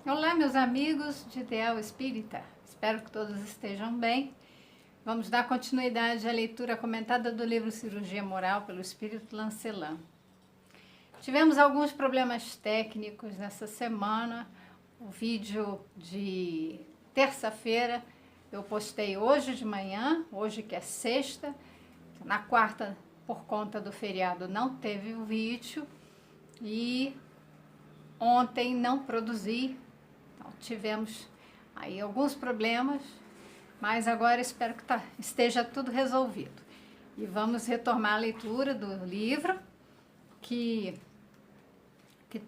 Olá, meus amigos de Ideal Espírita. Espero que todos estejam bem. Vamos dar continuidade à leitura comentada do livro Cirurgia Moral pelo Espírito Lancelin. Tivemos alguns problemas técnicos nessa semana. O vídeo de terça-feira eu postei hoje de manhã, hoje que é sexta. Na quarta, por conta do feriado, não teve o vídeo. E ontem não produzi. Então, tivemos aí alguns problemas, mas agora espero que esteja tudo resolvido. E vamos retomar a leitura do livro, que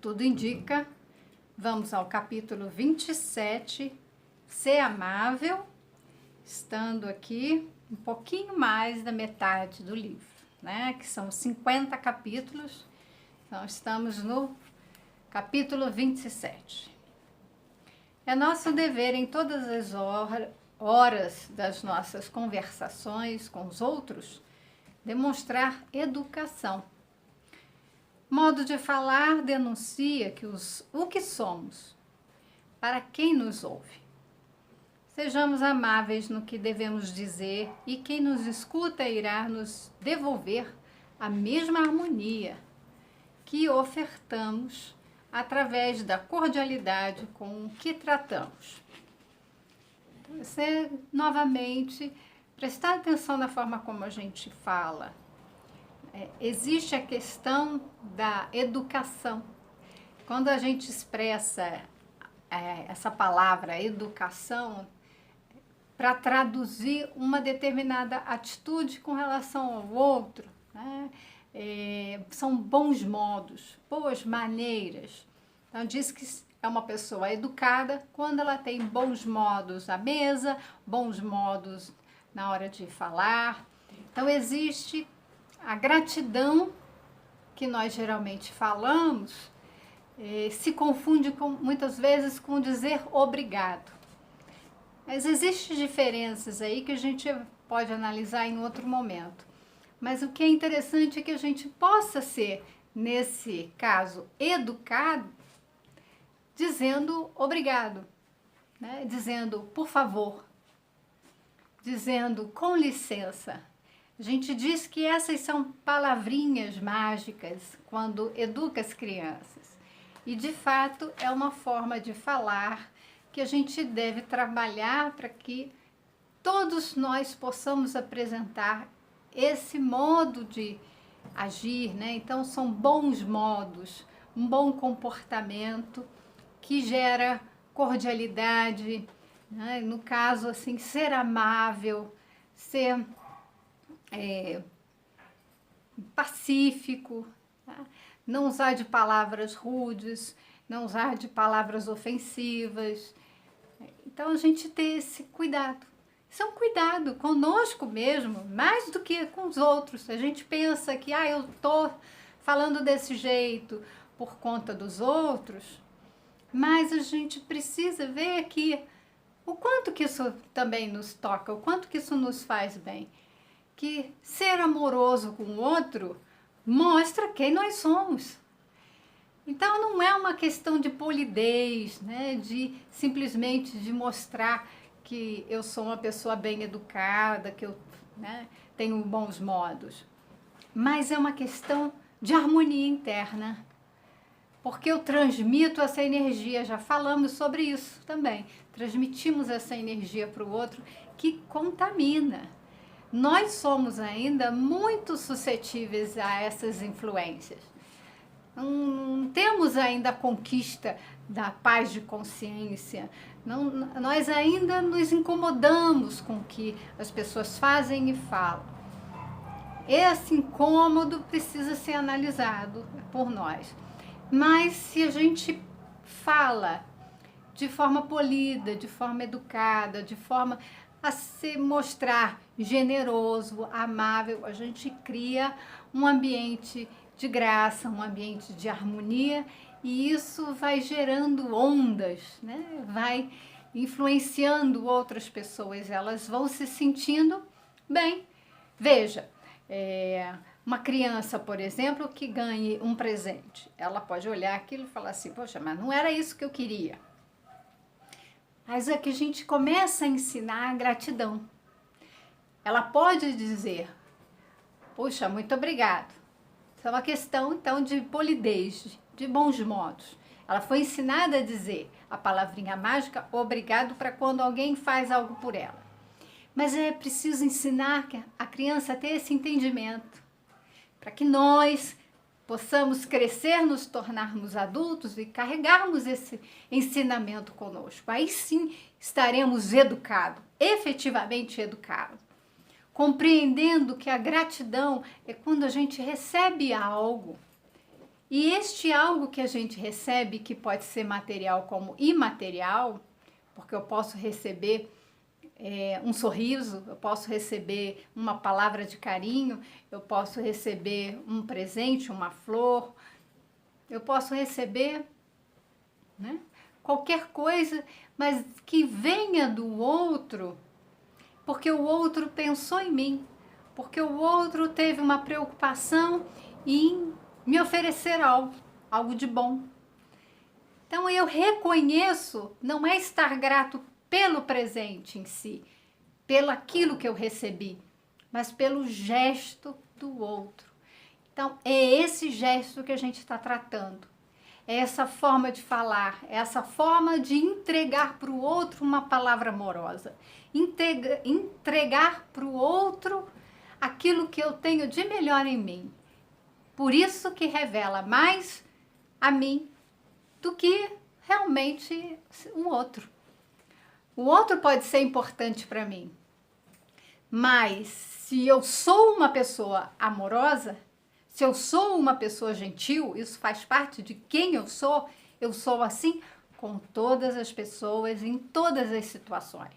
tudo indica. Vamos ao capítulo 27, Ser Amável, estando aqui um pouquinho mais da metade do livro, né? Que são 50 capítulos, então estamos no capítulo 27. É nosso dever em todas as horas das nossas conversações com os outros demonstrar educação. Modo de falar denuncia o que somos, para quem nos ouve. Sejamos amáveis no que devemos dizer e quem nos escuta irá nos devolver a mesma harmonia que ofertamos através da cordialidade com que tratamos. Então, você, novamente, prestar atenção na forma como a gente fala. Existe a questão da educação. Quando a gente expressa essa palavra educação para traduzir uma determinada atitude com relação ao outro, né? São bons modos, boas maneiras. Então, diz que é uma pessoa educada quando ela tem bons modos à mesa, bons modos na hora de falar. Então, existe a gratidão que nós geralmente falamos, se confunde muitas vezes com dizer obrigado. Mas existem diferenças aí que a gente pode analisar em outro momento. Mas o que é interessante é que a gente possa ser, nesse caso, educado, dizendo obrigado, né? Dizendo por favor, dizendo com licença. A gente diz que essas são palavrinhas mágicas quando educa as crianças. E, de fato, é uma forma de falar que a gente deve trabalhar para que todos nós possamos apresentar esse modo de agir, né? Então, são bons modos, um bom comportamento que gera cordialidade, né? No caso, assim, ser amável, ser pacífico, tá? Não usar de palavras rudes, não usar de palavras ofensivas. Então, a gente ter esse cuidado. Isso é um cuidado conosco mesmo, mais do que com os outros. A gente pensa que eu estou falando desse jeito por conta dos outros, mas a gente precisa ver que o quanto que isso também nos toca, o quanto que isso nos faz bem. Que ser amoroso com o outro mostra quem nós somos. Então não é uma questão de polidez, né? De simplesmente de mostrar que eu sou uma pessoa bem educada, que eu, né, tenho bons modos. Mas é uma questão de harmonia interna. Porque eu transmito essa energia, já falamos sobre isso também. Transmitimos essa energia para o outro que contamina. Nós somos ainda muito suscetíveis a essas influências. Não temos ainda a conquista da paz de consciência. Nós ainda nos incomodamos com o que as pessoas fazem e falam. Esse incômodo precisa ser analisado por nós. Mas se a gente fala de forma polida, de forma educada, de forma a se mostrar generoso, amável, a gente cria um ambiente de graça, um ambiente de harmonia, e isso vai gerando ondas, né? Vai influenciando outras pessoas, elas vão se sentindo bem. Veja, uma criança, por exemplo, que ganhe um presente, ela pode olhar aquilo e falar assim, poxa, mas não era isso que eu queria. mas é que a gente começa a ensinar a gratidão. Ela pode dizer, puxa, muito obrigado. Isso é uma questão, então, de polidez, de bons modos. Ela foi ensinada a dizer a palavrinha mágica, obrigado, para quando alguém faz algo por ela. Mas é preciso ensinar a criança a ter esse entendimento, para que nós possamos crescer, nos tornarmos adultos e carregarmos esse ensinamento conosco. Aí sim estaremos educados, efetivamente educados, compreendendo que a gratidão é quando a gente recebe algo. E este algo que a gente recebe, que pode ser material como imaterial, porque eu posso receber um sorriso, eu posso receber uma palavra de carinho, eu posso receber um presente, uma flor, eu posso receber, né, qualquer coisa, mas que venha do outro, porque o outro pensou em mim, porque o outro teve uma preocupação em me oferecer algo de bom. Então eu reconheço, não é estar grato pelo presente em si, pelo aquilo que eu recebi, mas pelo gesto do outro. Então é esse gesto que a gente está tratando. É essa forma de falar, é essa forma de entregar para o outro uma palavra amorosa. Entregar para o outro aquilo que eu tenho de melhor em mim. Por isso que revela mais a mim do que realmente o outro. O outro pode ser importante para mim, mas se eu sou uma pessoa amorosa, se eu sou uma pessoa gentil, isso faz parte de quem eu sou assim com todas as pessoas, em todas as situações.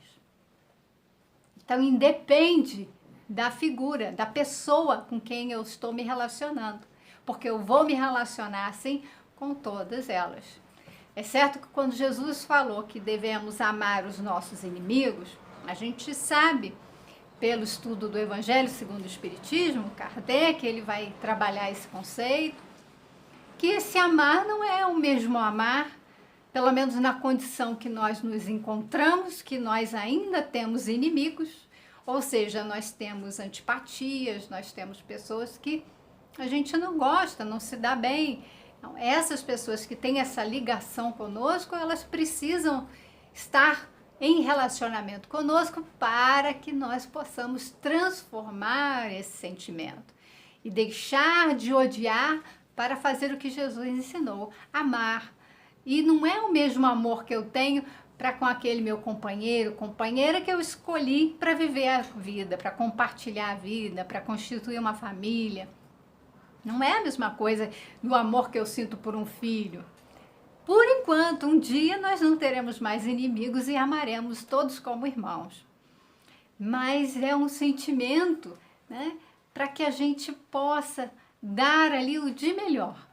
Então, independe da figura, da pessoa com quem eu estou me relacionando, porque eu vou me relacionar assim com todas elas. É certo que quando Jesus falou que devemos amar os nossos inimigos, a gente sabe, pelo estudo do Evangelho segundo o Espiritismo, Kardec, ele vai trabalhar esse conceito, que esse amar não é o mesmo amar, pelo menos na condição que nós nos encontramos, que nós ainda temos inimigos, ou seja, nós temos antipatias, nós temos pessoas que a gente não gosta, não se dá bem. Então, essas pessoas que têm essa ligação conosco, elas precisam estar em relacionamento conosco para que nós possamos transformar esse sentimento e deixar de odiar para fazer o que Jesus ensinou, amar. E não é o mesmo amor que eu tenho para com aquele meu companheiro, companheira que eu escolhi para viver a vida, para compartilhar a vida, para constituir uma família. Não é a mesma coisa do amor que eu sinto por um filho. Por enquanto, um dia nós não teremos mais inimigos e amaremos todos como irmãos. Mas é um sentimento, né, para que a gente possa dar ali o de melhor,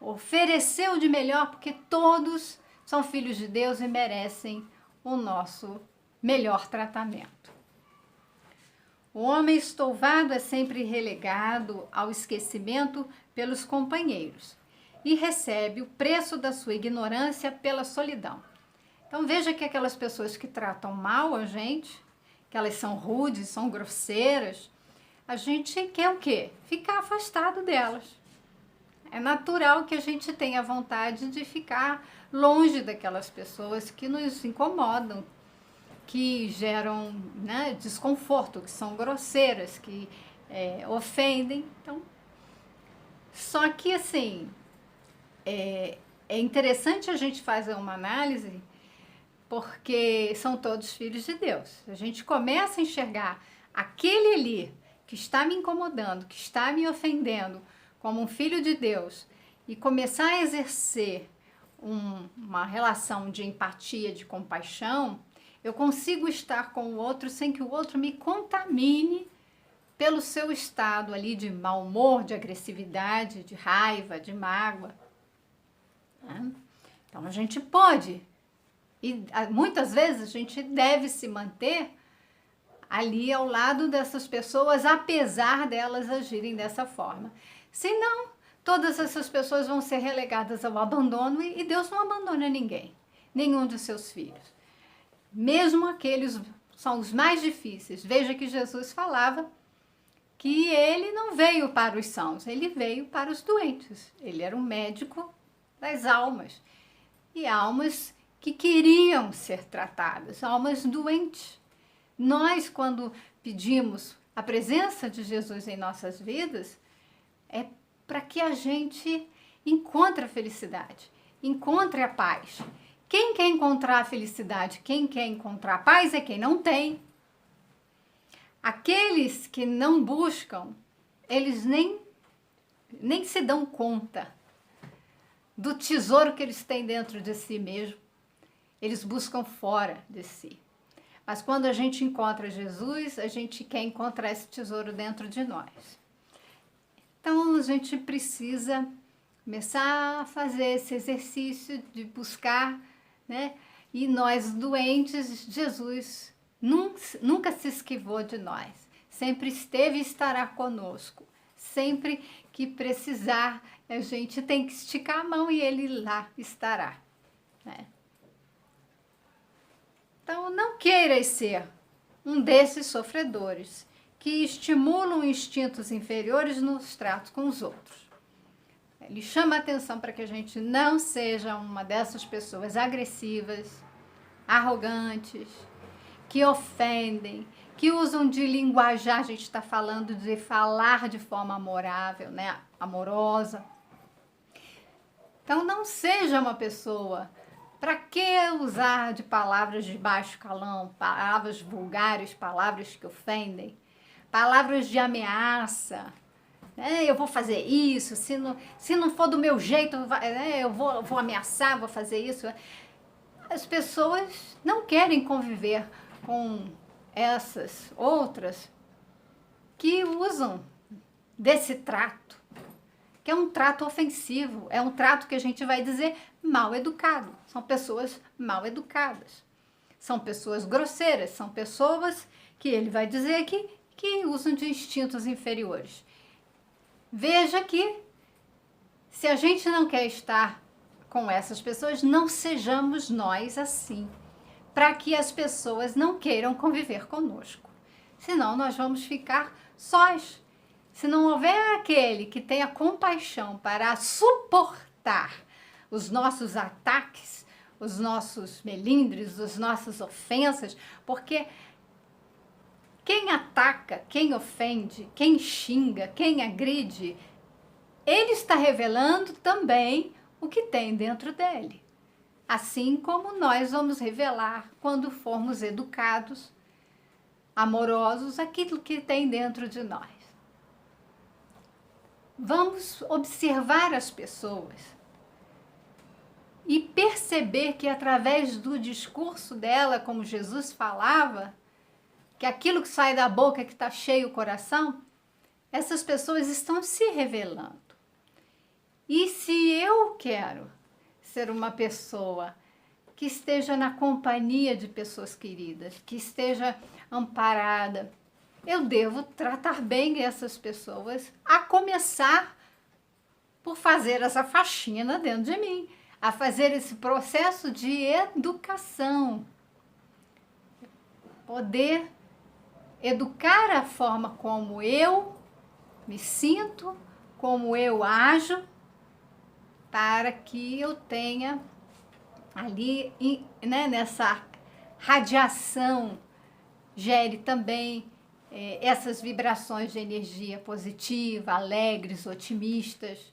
oferecer o de melhor, porque todos são filhos de Deus e merecem o nosso melhor tratamento. O homem estouvado é sempre relegado ao esquecimento pelos companheiros e recebe o preço da sua ignorância pela solidão. Então veja que aquelas pessoas que tratam mal a gente, que elas são rudes, são grosseiras, a gente quer o quê? Ficar afastado delas. É natural que a gente tenha vontade de ficar longe daquelas pessoas que nos incomodam, que geram, né, desconforto, que são grosseiras, que ofendem. Então, só que assim, é interessante a gente fazer uma análise, porque são todos filhos de Deus. A gente começa a enxergar aquele ali que está me incomodando, que está me ofendendo, como um filho de Deus, e começar a exercer uma relação de empatia, de compaixão, eu consigo estar com o outro sem que o outro me contamine pelo seu estado ali de mau humor, de agressividade, de raiva, de mágoa. Então a gente pode, e muitas vezes a gente deve se manter ali ao lado dessas pessoas, apesar delas agirem dessa forma. Senão, todas essas pessoas vão ser relegadas ao abandono e Deus não abandona ninguém, nenhum de seus filhos. mesmo aqueles são os mais difíceis. Veja que Jesus falava que ele não veio para os sãos, ele veio para os doentes. Ele era um médico das almas. E almas que queriam ser tratadas, almas doentes. Nós, quando pedimos a presença de Jesus em nossas vidas, é para que a gente encontre a felicidade, encontre a paz. Quem quer encontrar a felicidade, quem quer encontrar a paz é quem não tem. Aqueles que não buscam, eles nem se dão conta do tesouro que eles têm dentro de si mesmo. Eles buscam fora de si. Mas quando a gente encontra Jesus, a gente quer encontrar esse tesouro dentro de nós. Então, a gente precisa começar a fazer esse exercício de buscar, né? E nós doentes, Jesus nunca se esquivou de nós. Sempre esteve e estará conosco. Sempre que precisar, a gente tem que esticar a mão e ele lá estará, né? Então, não queiras ser um desses sofredores que estimulam instintos inferiores nos tratos com os outros. Ele chama a atenção para que a gente não seja uma dessas pessoas agressivas, arrogantes, que ofendem, que usam de linguajar, a gente está falando de falar de forma amorável, né? Amorosa. Então, não seja uma pessoa. Para que usar de palavras de baixo calão, palavras vulgares, palavras que ofendem, palavras de ameaça? Eu vou fazer isso, se não for do meu jeito, eu vou ameaçar, vou fazer isso. As pessoas não querem conviver com essas outras que usam desse trato, que é um trato ofensivo, é um trato que a gente vai dizer mal educado. São pessoas mal educadas, são pessoas grosseiras, são pessoas que ele vai dizer aqui que usam de instintos inferiores. Veja que se a gente não quer estar com essas pessoas, não sejamos nós assim, para que as pessoas não queiram conviver conosco. Senão nós vamos ficar sós. Se não houver aquele que tenha compaixão para suportar os nossos ataques, os nossos melindres, as nossas ofensas, porque quem ataca, quem ofende, quem xinga, quem agride, ele está revelando também o que tem dentro dele. Assim como nós vamos revelar quando formos educados, amorosos, aquilo que tem dentro de nós. Vamos observar as pessoas e perceber que através do discurso dela, como Jesus falava, que aquilo que sai da boca que está cheio o coração, essas pessoas estão se revelando. E se eu quero ser uma pessoa que esteja na companhia de pessoas queridas, que esteja amparada, eu devo tratar bem essas pessoas, a começar por fazer essa faxina dentro de mim, a fazer esse processo de educação, poder educar a forma como eu me sinto, como eu ajo, para que eu tenha ali, né, nessa radiação, gere também essas vibrações de energia positiva, alegres, otimistas.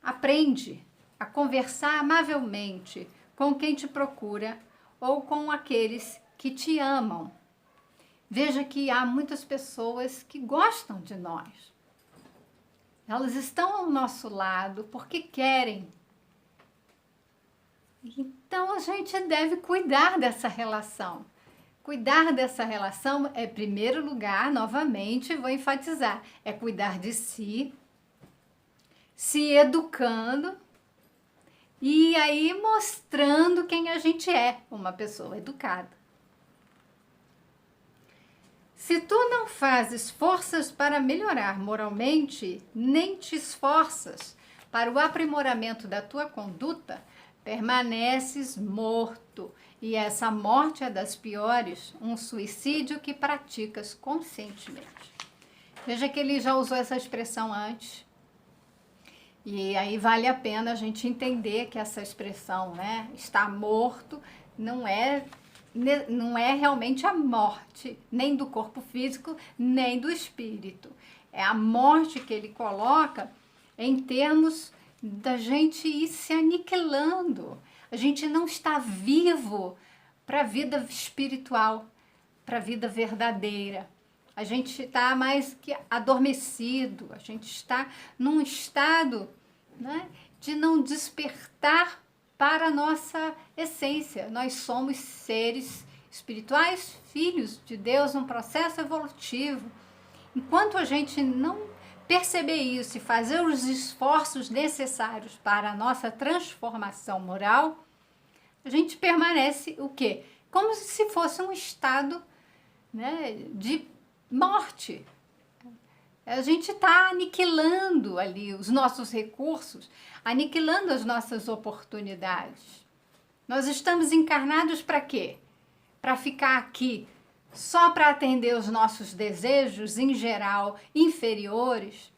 Aprende a conversar amavelmente com quem te procura ou com aqueles que te amam. Veja que há muitas pessoas que gostam de nós. Elas estão ao nosso lado porque querem. Então a gente deve cuidar dessa relação. Cuidar dessa relação é, em primeiro lugar, novamente, vou enfatizar, é cuidar de si, se educando e aí mostrando quem a gente é, uma pessoa educada. Se tu não fazes forças para melhorar moralmente, nem te esforças para o aprimoramento da tua conduta, permaneces morto. E essa morte é das piores, um suicídio que praticas conscientemente. Veja que ele já usou essa expressão antes. E aí vale a pena a gente entender que essa expressão, né, está morto, não é realmente a morte, nem do corpo físico, nem do espírito. É a morte que ele coloca em termos da gente ir se aniquilando. A gente não está vivo para a vida espiritual, para a vida verdadeira. A gente está mais que adormecido, a gente está num estado, né, de não despertar para a nossa essência. Nós somos seres espirituais, filhos de Deus, num processo evolutivo. Enquanto a gente não perceber isso e fazer os esforços necessários para a nossa transformação moral, a gente permanece o quê? Como se fosse um estado, né, de morte. A gente está aniquilando ali os nossos recursos, aniquilando as nossas oportunidades. Nós estamos encarnados para quê? Para ficar aqui só para atender os nossos desejos, em geral, inferiores.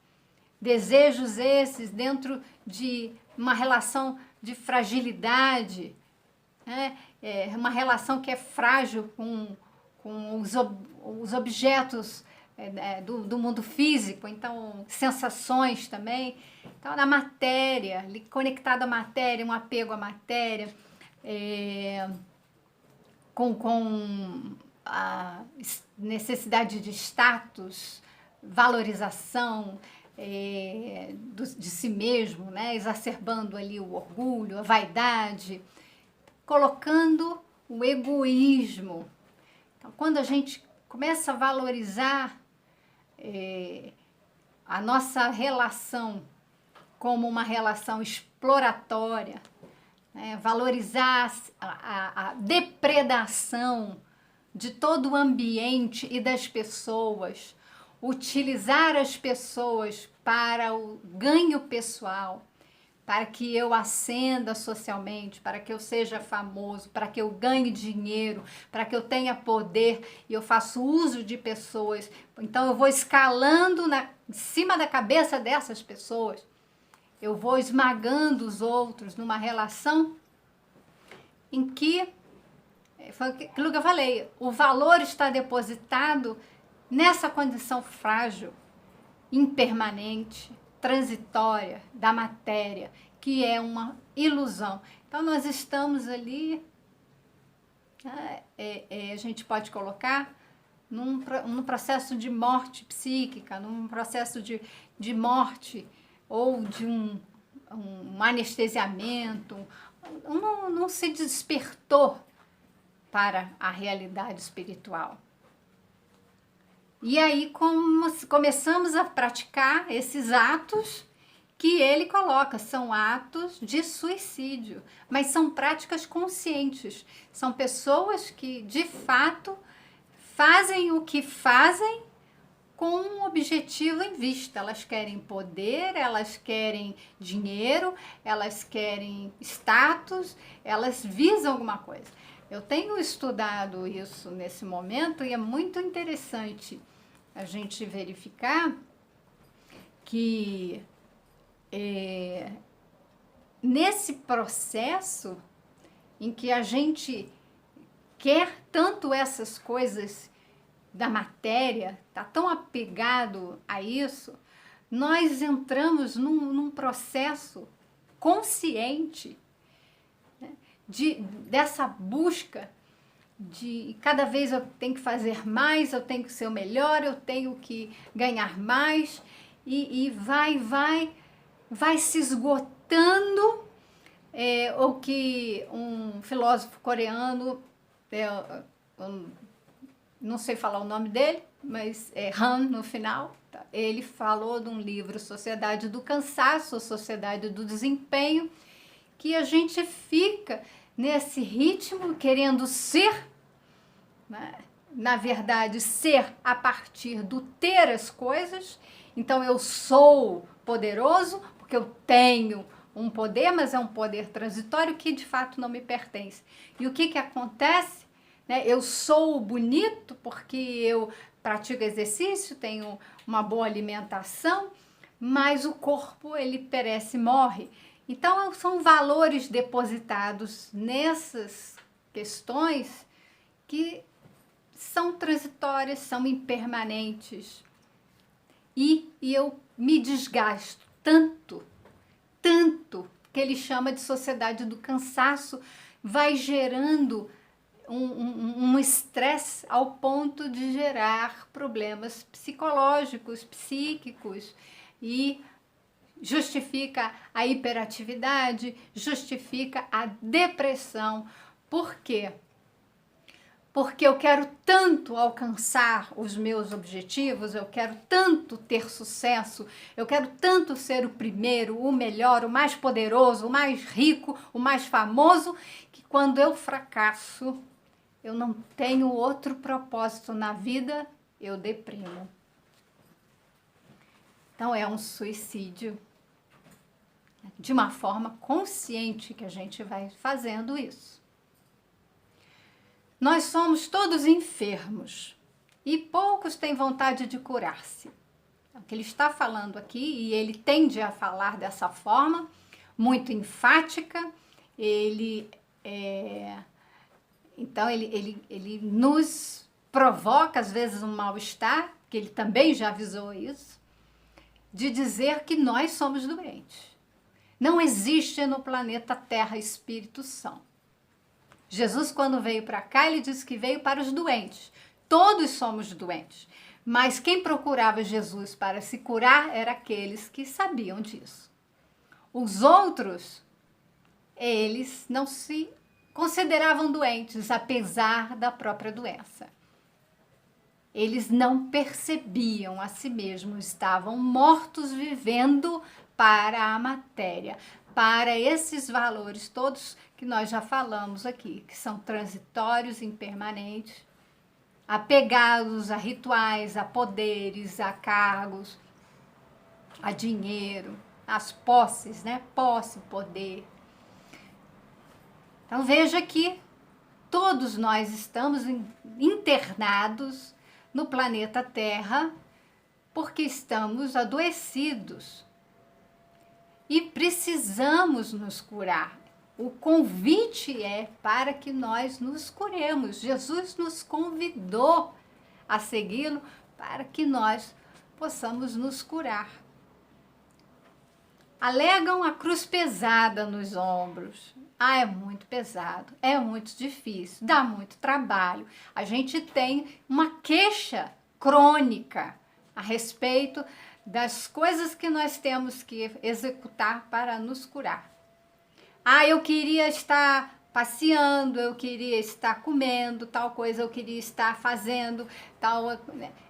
Desejos esses dentro de uma relação de fragilidade, né? Uma relação que é frágil com os objetos do mundo físico, então sensações também, então na matéria, conectado à matéria, um apego à matéria, com a necessidade de status, valorização de si mesmo, né? Exacerbando ali o orgulho, a vaidade, colocando o egoísmo. Então, quando a gente começa a valorizar a nossa relação como uma relação exploratória, né? Valorizar a depredação de todo o ambiente e das pessoas, utilizar as pessoas para o ganho pessoal, para que eu ascenda socialmente, para que eu seja famoso, para que eu ganhe dinheiro, para que eu tenha poder e eu faço uso de pessoas. Então eu vou escalando em cima da cabeça dessas pessoas, eu vou esmagando os outros numa relação em que, foi aquilo que eu falei, o valor está depositado nessa condição frágil, impermanente, transitória da matéria, que é uma ilusão. Então, nós estamos ali, a gente pode colocar, num processo de morte psíquica, num processo de morte ou de um anestesiamento, não se despertou para a realidade espiritual. E aí começamos a praticar esses atos que ele coloca, são atos de suicídio, mas são práticas conscientes, são pessoas que de fato fazem o que fazem com um objetivo em vista. Elas querem poder, elas querem dinheiro, elas querem status, elas visam alguma coisa. Eu tenho estudado isso nesse momento e é muito interessante a gente verificar que nesse processo em que a gente quer tanto essas coisas da matéria, tá tão apegado a isso, nós entramos num processo consciente, né, dessa busca de cada vez eu tenho que fazer mais, eu tenho que ser o melhor, eu tenho que ganhar mais, e vai se esgotando. O que um filósofo coreano, não sei falar o nome dele, mas é Han no final, tá? Ele falou de um livro, Sociedade do Cansaço, Sociedade do Desempenho, que a gente fica nesse ritmo querendo ser, né? Na verdade, ser a partir do ter as coisas. Então eu sou poderoso porque eu tenho um poder, mas é um poder transitório que de fato não me pertence. E o que acontece? Né? Eu sou bonito porque eu pratico exercício, tenho uma boa alimentação, mas o corpo ele perece, morre. Então são valores depositados nessas questões que são transitórias, são impermanentes. E eu me desgasto tanto, que ele chama de sociedade do cansaço, vai gerando um estresse ao ponto de gerar problemas psicológicos, psíquicos, e justifica a hiperatividade, justifica a depressão. Por quê? Porque eu quero tanto alcançar os meus objetivos, eu quero tanto ter sucesso, eu quero tanto ser o primeiro, o melhor, o mais poderoso, o mais rico, o mais famoso, que quando eu fracasso, eu não tenho outro propósito na vida, eu deprimo. Então é um suicídio de uma forma consciente que a gente vai fazendo isso. Nós somos todos enfermos e poucos têm vontade de curar-se. É o que ele está falando aqui, e ele tende a falar dessa forma, muito enfática. Então, ele nos provoca, às vezes, um mal-estar, que ele também já avisou isso, de dizer que nós somos doentes. Não existe no planeta Terra espíritos são. Jesus, quando veio para cá, ele disse que veio para os doentes. Todos somos doentes. Mas quem procurava Jesus para se curar eram aqueles que sabiam disso. Os outros, eles não se consideravam doentes, apesar da própria doença. Eles não percebiam a si mesmos, estavam mortos vivendo para a matéria, para esses valores todos que nós já falamos aqui, que são transitórios, impermanentes, apegados a rituais, a poderes, a cargos, a dinheiro, às posses, né? Posse, poder. Então veja que todos nós estamos internados no planeta Terra porque estamos adoecidos e precisamos nos curar. O convite é para que nós nos curemos. Jesus nos convidou a segui-lo para que nós possamos nos curar. Alegam a cruz pesada nos ombros. É muito pesado, é muito difícil, dá muito trabalho. A gente tem uma queixa crônica a respeito das coisas que nós temos que executar para nos curar. Eu queria estar passeando, eu queria estar comendo tal coisa, eu queria estar fazendo tal...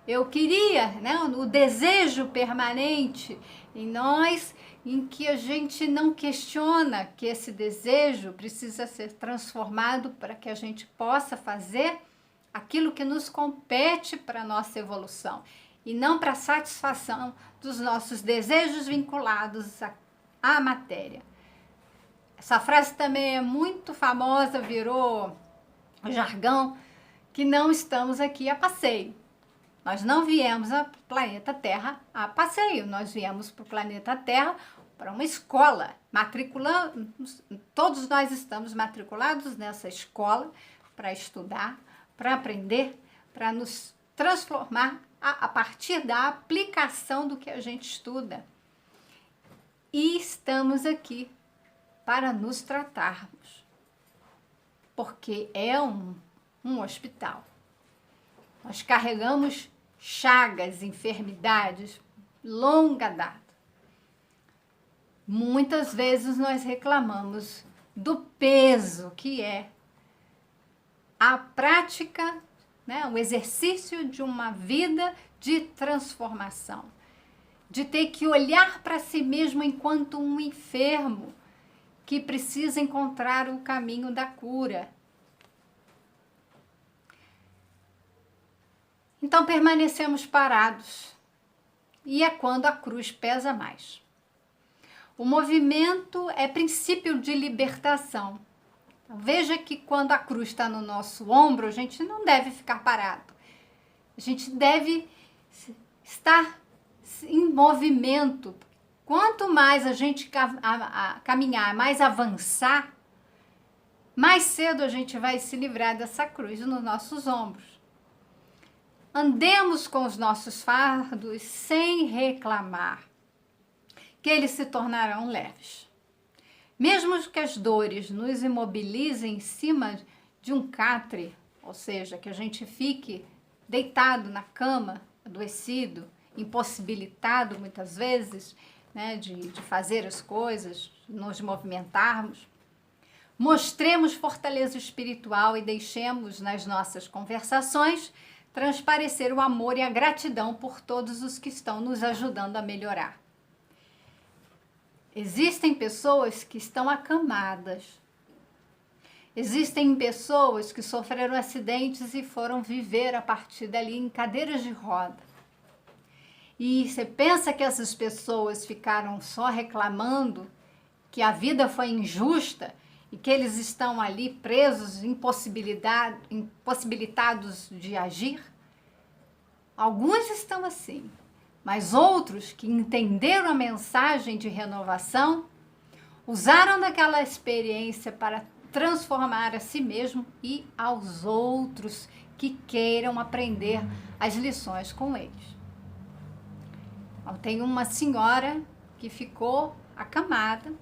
Eu queria, né? O desejo permanente em nós, em que a gente não questiona que esse desejo precisa ser transformado para que a gente possa fazer aquilo que nos compete para a nossa evolução, e não para a satisfação dos nossos desejos vinculados à matéria. Essa frase também é muito famosa, virou jargão, que não estamos aqui a passeio. Nós não viemos ao planeta Terra a passeio, nós viemos para o planeta Terra para uma escola. Todos nós estamos matriculados nessa escola para estudar, para aprender, para nos transformar a partir da aplicação do que a gente estuda. E estamos aqui para nos tratarmos, porque é um hospital. Nós carregamos chagas, enfermidades, longa data. Muitas vezes nós reclamamos do peso que é a prática, né, o exercício de uma vida de transformação, de ter que olhar para si mesmo enquanto um enfermo que precisa encontrar o caminho da cura. Então permanecemos parados, e é quando a cruz pesa mais. O movimento é princípio de libertação. Então, veja que quando a cruz está no nosso ombro, a gente não deve ficar parado. A gente deve estar em movimento. Quanto mais a gente caminhar, mais avançar, mais cedo a gente vai se livrar dessa cruz nos nossos ombros. Andemos com os nossos fardos sem reclamar, que eles se tornarão leves. Mesmo que as dores nos imobilizem em cima de um catre, ou seja, que a gente fique deitado na cama, adoecido, impossibilitado muitas vezes, né, de fazer as coisas, de nos movimentarmos, mostremos fortaleza espiritual e deixemos nas nossas conversações transparecer o amor e a gratidão por todos os que estão nos ajudando a melhorar. Existem pessoas que estão acamadas. Existem pessoas que sofreram acidentes e foram viver a partir dali em cadeiras de roda. E você pensa que essas pessoas ficaram só reclamando que a vida foi injusta e que eles estão ali presos, impossibilitados de agir? Alguns estão assim. Mas outros que entenderam a mensagem de renovação, usaram daquela experiência para transformar a si mesmo e aos outros que queiram aprender as lições com eles. Então, tem uma senhora que ficou acamada,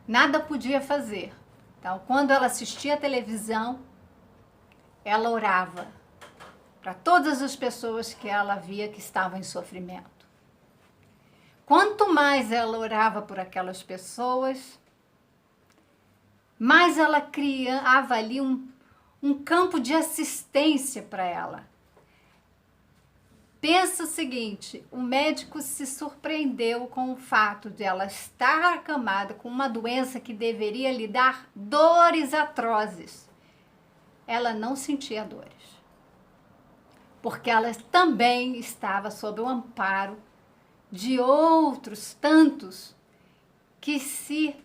nada podia fazer. Então, quando ela assistia a televisão, ela orava para todas as pessoas que ela via que estavam em sofrimento. Quanto mais ela orava por aquelas pessoas, mais ela criava ali um campo de assistência para ela. Pensa o seguinte, o médico se surpreendeu com o fato de ela estar acamada com uma doença que deveria lhe dar dores atrozes. Ela não sentia dores, porque ela também estava sob o amparo de outros tantos que se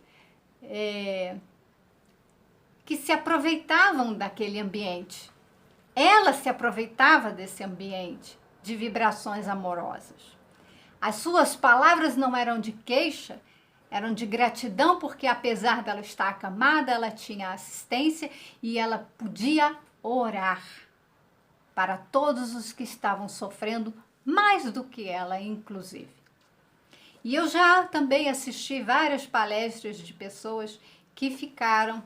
aproveitavam daquele ambiente. Ela se aproveitava desse ambiente de vibrações amorosas. As suas palavras não eram de queixa, eram de gratidão, porque apesar dela estar acamada, ela tinha assistência e ela podia orar para todos os que estavam sofrendo, mais do que ela, inclusive. E eu já também assisti várias palestras de pessoas que ficaram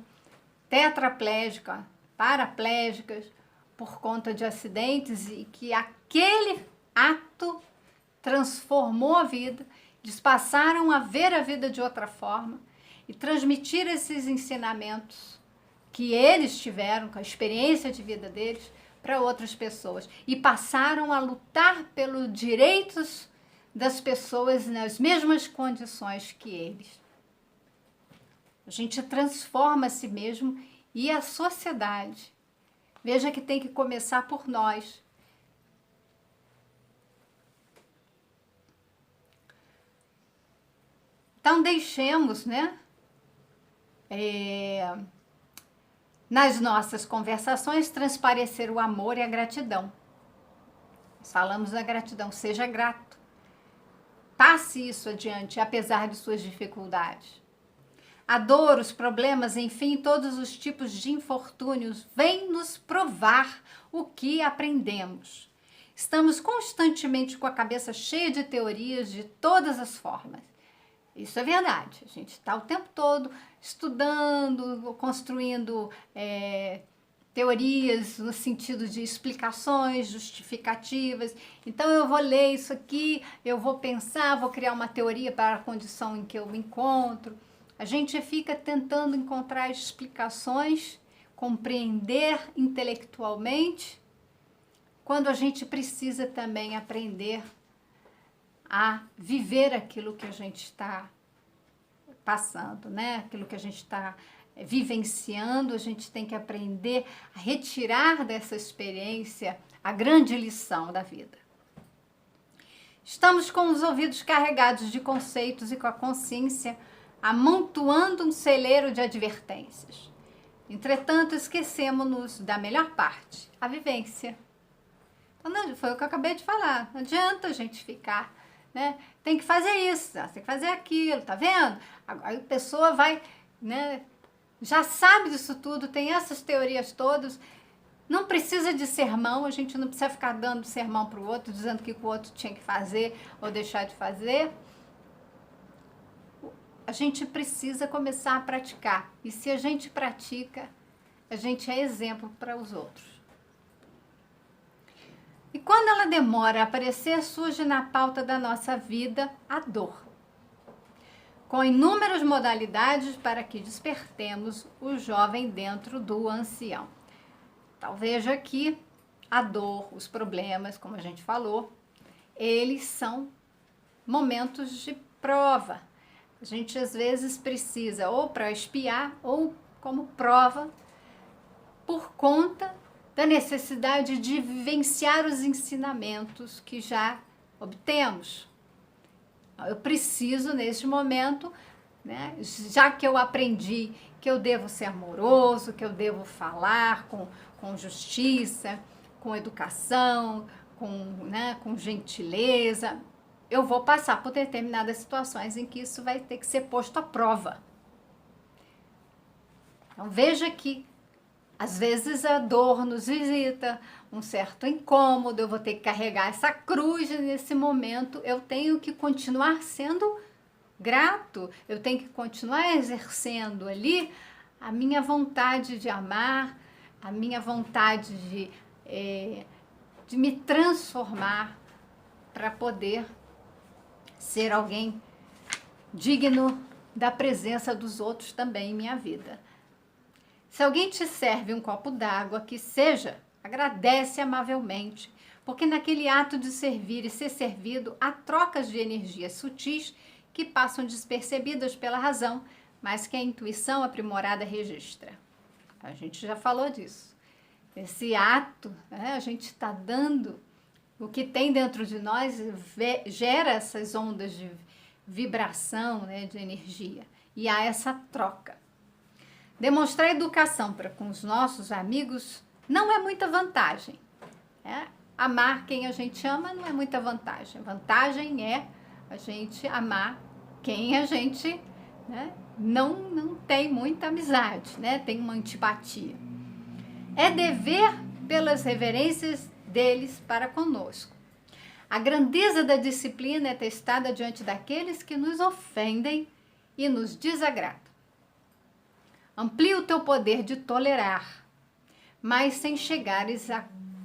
tetraplégicas, paraplégicas, por conta de acidentes e que aquele ato transformou a vida, eles passaram a ver a vida de outra forma e transmitir esses ensinamentos que eles tiveram, com a experiência de vida deles, para outras pessoas. E passaram a lutar pelos direitos das pessoas nas mesmas condições que eles. A gente transforma a si mesmo e a sociedade. Veja que tem que começar por nós. Então, deixemos, né, nas nossas conversações, transparecer o amor e a gratidão. Nós falamos da gratidão, seja grato. Passe isso adiante, apesar de suas dificuldades. A dor, os problemas, enfim, todos os tipos de infortúnios vêm nos provar o que aprendemos. Estamos constantemente com a cabeça cheia de teorias de todas as formas. Isso é verdade. A gente está o tempo todo estudando, construindo teorias no sentido de explicações, justificativas. Então, eu vou ler isso aqui, eu vou pensar, vou criar uma teoria para a condição em que eu me encontro. A gente fica tentando encontrar explicações, compreender intelectualmente, quando a gente precisa também aprender a viver aquilo que a gente está passando, né? Aquilo que a gente está vivenciando, a gente tem que aprender a retirar dessa experiência a grande lição da vida. Estamos com os ouvidos carregados de conceitos e com a consciência amontoando um celeiro de advertências. Entretanto, esquecemos-nos da melhor parte, a vivência. Então, não, foi o que eu acabei de falar. Não adianta a gente ficar, né? Tem que fazer isso, tem que fazer aquilo, tá vendo? Aí a pessoa vai, né? Já sabe disso tudo, tem essas teorias todas. Não precisa de sermão, a gente não precisa ficar dando sermão para o outro, dizendo o que o outro tinha que fazer ou deixar de fazer. A gente precisa começar a praticar. E se a gente pratica, a gente é exemplo para os outros. E quando ela demora a aparecer, surge na pauta da nossa vida a dor, com inúmeras modalidades para que despertemos o jovem dentro do ancião. Então, veja que a dor, os problemas, como a gente falou, eles são momentos de prova. A gente, às vezes, precisa ou para espiar ou como prova por conta da necessidade de vivenciar os ensinamentos que já obtemos. Eu preciso, neste momento, né, já que eu aprendi que eu devo ser amoroso, que eu devo falar com justiça, com educação, com gentileza, eu vou passar por determinadas situações em que isso vai ter que ser posto à prova. Então, veja que, às vezes, a dor nos visita, um certo incômodo, eu vou ter que carregar essa cruz nesse momento, eu tenho que continuar sendo grato, eu tenho que continuar exercendo ali a minha vontade de amar, a minha vontade de me transformar para poder ser alguém digno da presença dos outros também em minha vida. Se alguém te serve um copo d'água, que seja, agradece amavelmente, porque naquele ato de servir e ser servido, há trocas de energias sutis que passam despercebidas pela razão, mas que a intuição aprimorada registra. A gente já falou disso. Esse ato, né, a gente está dando o que tem dentro de nós, gera essas ondas de vibração, né, de energia. E há essa troca. Demonstrar educação para com os nossos amigos não é muita vantagem. Amar quem a gente ama não é muita vantagem. Vantagem é a gente amar quem a gente, né, não tem muita amizade, né, tem uma antipatia. É dever pelas reverências deles para conosco. A grandeza da disciplina é testada diante daqueles que nos ofendem e nos desagradam. Amplia o teu poder de tolerar, mas sem chegares à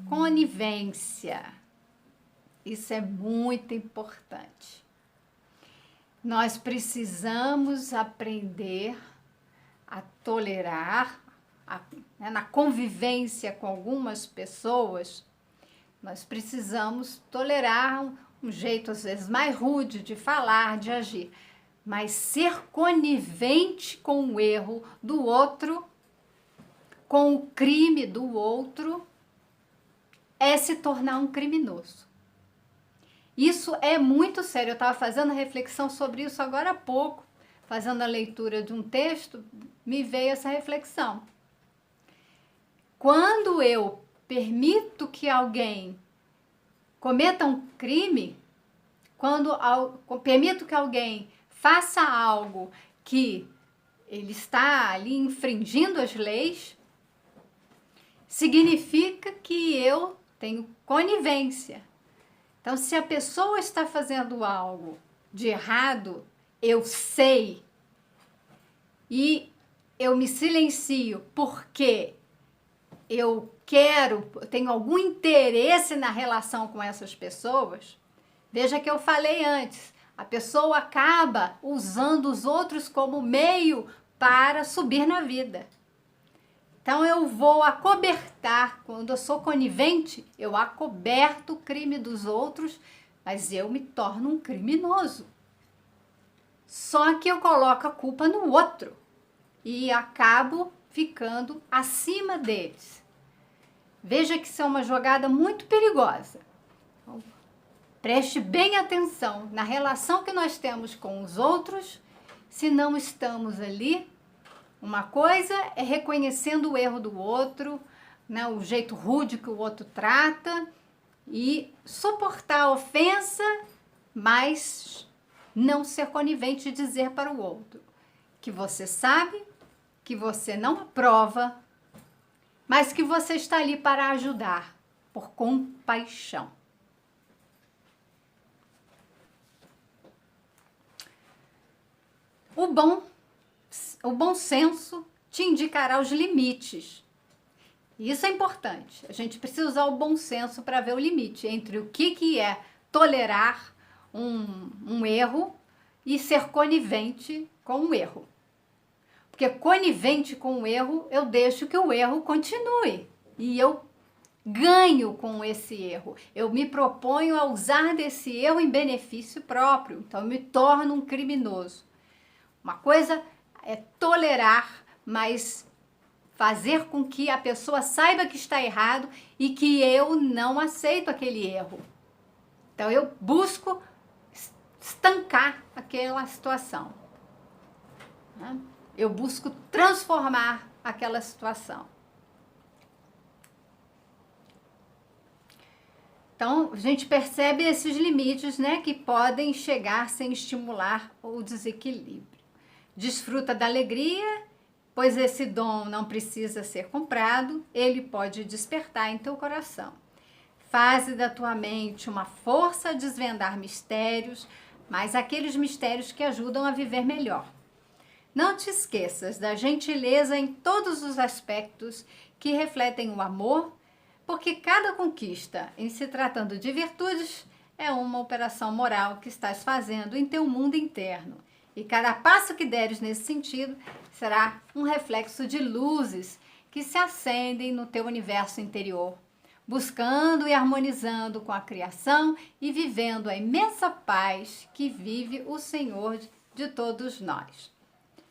conivência. Isso é muito importante. Nós precisamos aprender a tolerar, na convivência com algumas pessoas, nós precisamos tolerar um jeito, às vezes, mais rude de falar, de agir. Mas ser conivente com o erro do outro, com o crime do outro, é se tornar um criminoso. Isso é muito sério. Eu estava fazendo reflexão sobre isso agora há pouco, fazendo a leitura de um texto, me veio essa reflexão. Quando eu permito que alguém cometa um crime, quando permito que alguém faça algo que ele está ali infringindo as leis, significa que eu tenho conivência. Então, se a pessoa está fazendo algo de errado, eu sei e eu me silencio porque eu tenho algum interesse na relação com essas pessoas. Veja que eu falei antes, a pessoa acaba usando os outros como meio para subir na vida. Então eu vou acobertar, quando eu sou conivente, eu acoberto o crime dos outros, mas eu me torno um criminoso. Só que eu coloco a culpa no outro e acabo ficando acima deles. Veja que isso é uma jogada muito perigosa. Preste bem atenção na relação que nós temos com os outros, se não estamos ali. Uma coisa é reconhecendo o erro do outro, né, o jeito rude que o outro trata, e suportar a ofensa, mas não ser conivente e dizer para o outro que você sabe, que você não aprova, mas que você está ali para ajudar, por compaixão. O bom senso te indicará os limites. Isso é importante. A gente precisa usar o bom senso para ver o limite entre o que é tolerar um erro e ser conivente com o erro. Porque conivente com o erro, eu deixo que o erro continue. E eu ganho com esse erro. Eu me proponho a usar desse erro em benefício próprio. Então, eu me torno um criminoso. Uma coisa é tolerar, mas fazer com que a pessoa saiba que está errado e que eu não aceito aquele erro. Então, eu busco estancar aquela situação. Eu busco transformar aquela situação. Então, a gente percebe esses limites, né, que podem chegar sem estimular o desequilíbrio. Desfruta da alegria, pois esse dom não precisa ser comprado, ele pode despertar em teu coração. Faze da tua mente uma força a desvendar mistérios, mas aqueles mistérios que ajudam a viver melhor. Não te esqueças da gentileza em todos os aspectos que refletem o amor, porque cada conquista, em se tratando de virtudes, é uma operação moral que estás fazendo em teu mundo interno. E cada passo que deres nesse sentido será um reflexo de luzes que se acendem no teu universo interior, buscando e harmonizando com a criação e vivendo a imensa paz que vive o Senhor de todos nós.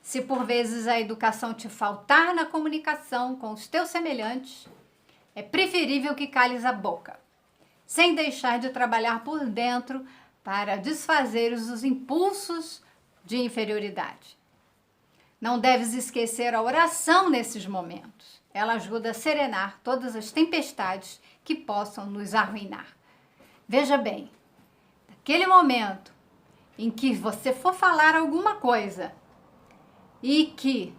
Se por vezes a educação te faltar na comunicação com os teus semelhantes, é preferível que cales a boca, sem deixar de trabalhar por dentro para desfazer os impulsos de inferioridade. Não deves esquecer a oração nesses momentos. Ela ajuda a serenar todas as tempestades que possam nos arruinar. Veja bem, naquele momento em que você for falar alguma coisa e que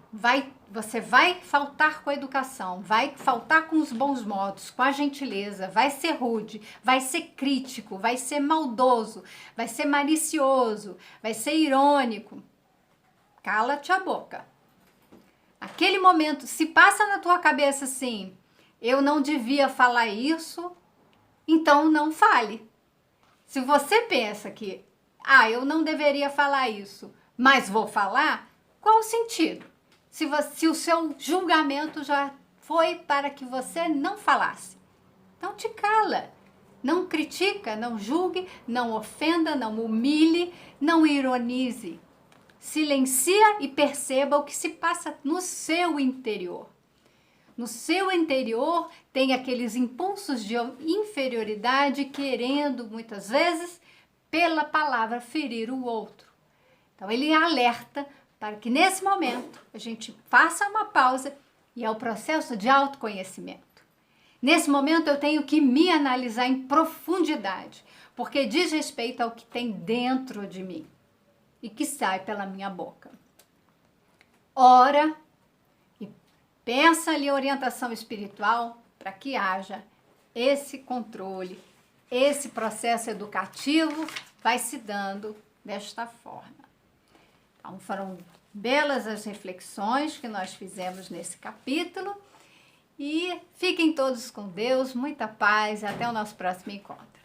você vai faltar com a educação, vai faltar com os bons modos, com a gentileza, vai ser rude, vai ser crítico, vai ser maldoso, vai ser malicioso, vai ser irônico, cala-te a boca. Aquele momento, se passa na tua cabeça assim, eu não devia falar isso, então não fale. Se você pensa que, eu não deveria falar isso, mas vou falar, qual o sentido? Se o seu julgamento já foi para que você não falasse. Então te cala. Não critica, não julgue, não ofenda, não humilhe, não ironize. Silencia e perceba o que se passa no seu interior. No seu interior tem aqueles impulsos de inferioridade querendo, muitas vezes, pela palavra ferir o outro. Então ele alerta para que nesse momento a gente faça uma pausa e é o processo de autoconhecimento. Nesse momento eu tenho que me analisar em profundidade, porque diz respeito ao que tem dentro de mim e que sai pela minha boca. Ora e pensa ali a orientação espiritual para que haja esse controle, esse processo educativo vai se dando desta forma. Então, foram belas as reflexões que nós fizemos nesse capítulo e fiquem todos com Deus, muita paz e até o nosso próximo encontro.